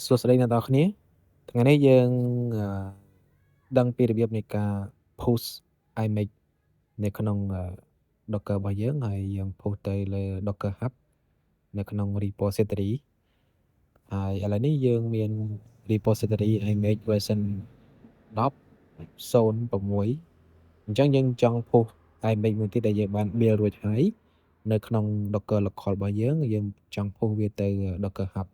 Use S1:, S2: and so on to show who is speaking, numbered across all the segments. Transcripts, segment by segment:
S1: សួស្តីអ្នកនរគ្នាថ្ងៃនេះយើងដឹងពីរបៀបនៃការ push image នៅក្នុង Docker របស់យើងហើយយើង push ទៅលើ Docker Hub នៅក្នុង repository ហើយឥឡូវនេះយើងមាន repository image version 10.06 អញ្ចឹងយើងចង់ push image មួយទៀតដែលយើងបាន build រួចហើយនៅក្នុង Docker local របស់យើងចង់ push វាទៅ Docker Hub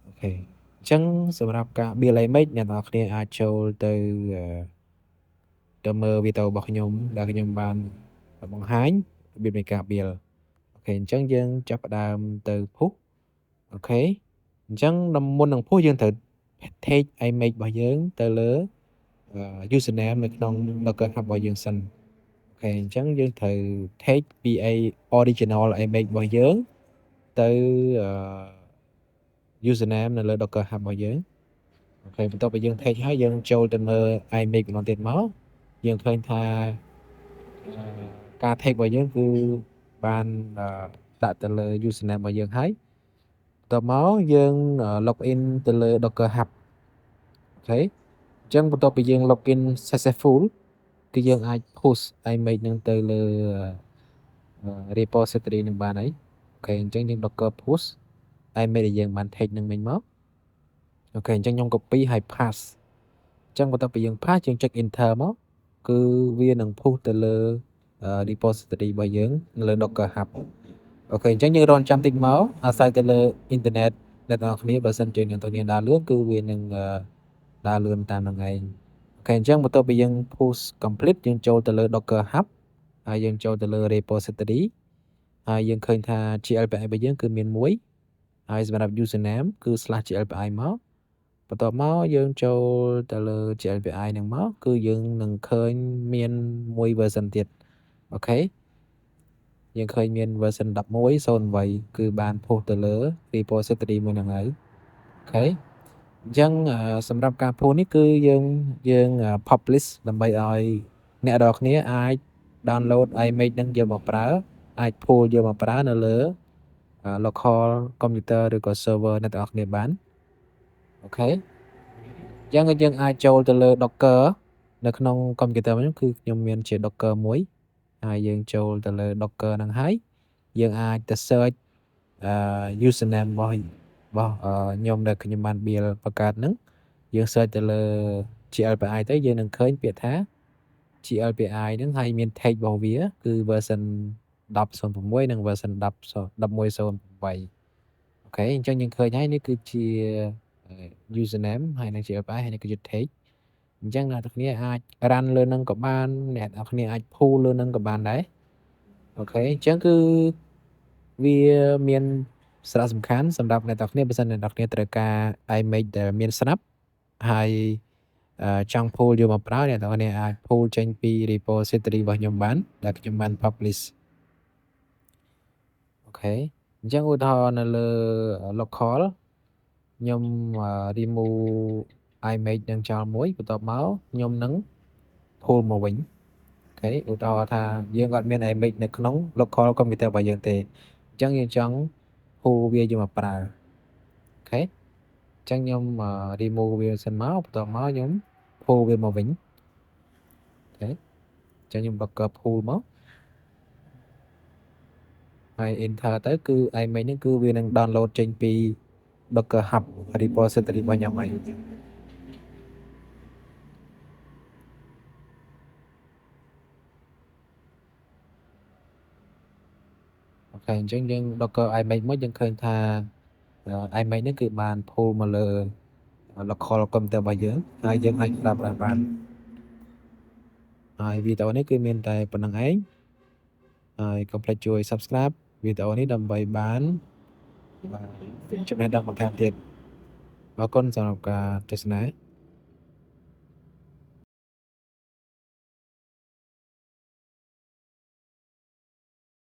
S1: អូខេអញ្ចឹងសម្រាប់ការ build image អ្នកនរគ្នាអាចចូលទៅមើលវីដេអូរបស់ខ្ញុំដែលខ្ញុំបានបង្ហាញរបៀបនៃការ build អូខេអញ្ចឹងយើងចាប់ផ្ដើមទៅ push អូខេអញ្ចឹងមុននឹង push យើងត្រូវ take image របស់យើងទៅលើ username នៅក្នុង Docker Hub របស់យើងសិនអូខេអញ្ចឹងយើងត្រូវ take ពី original image របស់យើងទៅusername នៅលើ Docker Hub របស់យើងអូខេបន្ទាប់ពីយើង take ហើយយើងចូលទៅមើល image ម្ដងទៀតមកយើងឃើញថាការ take របស់យើងគឺបានដាក់ទៅលើ username របស់យើងហើយបន្ទាប់មកយើង login ទៅលើ Docker Hub អូខេអញ្ចឹងបន្ទាប់ពីយើង login successful គឺយើងអាច push image នឹងទៅលើ repository នឹងបានហើយអូខេអញ្ចឹងយើង Docker push image ដែលយើងបាន take នឹងវិញមកអូខេអញ្ចឹងខ្ញុំ copy ហើយ pass អញ្ចឹងបន្ទាប់ពីយើង pass យើងចុច enter មកគឺវានឹង push ទៅលើ repository របស់យើងនៅលើ Docker Hub អូខេអញ្ចឹងយើងរងចាំតិចមកអាស្រ័យទៅលើ internet អ្នកនរគ្នាបើសិនជាអ្នកនរគ្នាដើរលឿនគឺវានឹងដើរលឿនតាមនឹងឯងអូខេអញ្ចឹងបន្ទាប់ពីយើង push complete យើងចូលទៅលើ Docker Hub ហើយយើងចូលទៅលើ repository ហើយយើងឃើញថា GLPI របស់យើងគឺមានមួយហើយសម្រាប់ username គឺ /GLPI មកបន្ទាប់មកយើងចូលទៅលើ GLPI ហ្នឹងមកគឺយើងនឹងឃើញមានមួយ version ទៀតអូខេយើងឃើញមាន version 11.08 គឺបាន push ទៅលើ repository មួយហ្នឹងហើយអូខេអញ្ចឹងសម្រាប់ការ push នេះគឺយើង publish ដើម្បីឲ្យអ្នកនរគ្នាអាច download image ហ្នឹងយកមកប្រើអាច pull យកមកប្រើនៅលើ local computer ឬក៏ server អ្នកនរគ្នាបានអូខេអញ្ចឹងយើងអាចចូលទៅលើ Docker នៅក្នុង computer ខ្ញុំគឺខ្ញុំមានជា Docker មួយហើយយើងចូលទៅលើ Docker ហ្នឹងហើយយើងអាចទៅ search username របស់ខ្ញុំដែលខ្ញុំបាន build បង្កើតហ្នឹងយើង search ទៅលើ GLPI ទៅយើងនឹងឃើញពាក្យថា GLPI ហ្នឹងហើយមាន tag របស់វាគឺ version 10.06 និង version 11.08 អូខេអញ្ចឹងយើងឃើញហើយនេះគឺជា username ហើយនឹង GLPI ហើយនេះគឺជា tag អញ្ចឹងអ្នកនរគ្នាអាច run លើនឹងក៏បានអ្នកនរគ្នាអាច pull លើនឹងក៏បានដែរអូខេអញ្ចឹងគឺវាមានសារៈសំខាន់សម្រាប់អ្នកនរគ្នាបើសិនអ្នកនរគ្នាត្រូវការ image ដែលមានស្រាប់ហើយចង់ pull យកមកប្រើអ្នកនរគ្នាអាច pull ចេញពី repository របស់ខ្ញុំបានដែលខ្ញុំបាន publish អូខេអញ្ចឹងឧទាហរណ៍នៅលើ local ខ្ញុំ remove image នឹងចោលមួយបន្ទាប់មកខ្ញុំនឹង pull មកវិញអូខេឧទាហរណ៍ថាយើងអត់មាន image នៅក្នុង local computer របស់យើងទេអញ្ចឹងយើងចង់ pull វាយកមកប្រើអូខេអញ្ចឹងខ្ញុំ remove វាសិនមកបន្ទាប់មកខ្ញុំ pull វាមកវិញអូខេអញ្ចឹងខ្ញុំ Docker pull មកហើយ enter ទៅគឺ image ហ្នឹងគឺវានឹង download ចេញពី Docker Hub repository របស់ខ្ញុំហើយអូខេអញ្ចឹងយើង Docker image មកយើងឃើញថា image ហ្នឹងគឺបាន pull មកលើ local computer របស់យើងហើយយើងអាចប្រើប្រាស់បានហើយវីដេអូនេះគឺមានតែប៉ុណ្្នឹងឯងហើយកុំភ្លេចជួយ subscribe វីដេអូនេះដើម្បីបានចំណេះដឹងបន្ថែមទៀតអរគុណសម្រាប់ការទស្សនា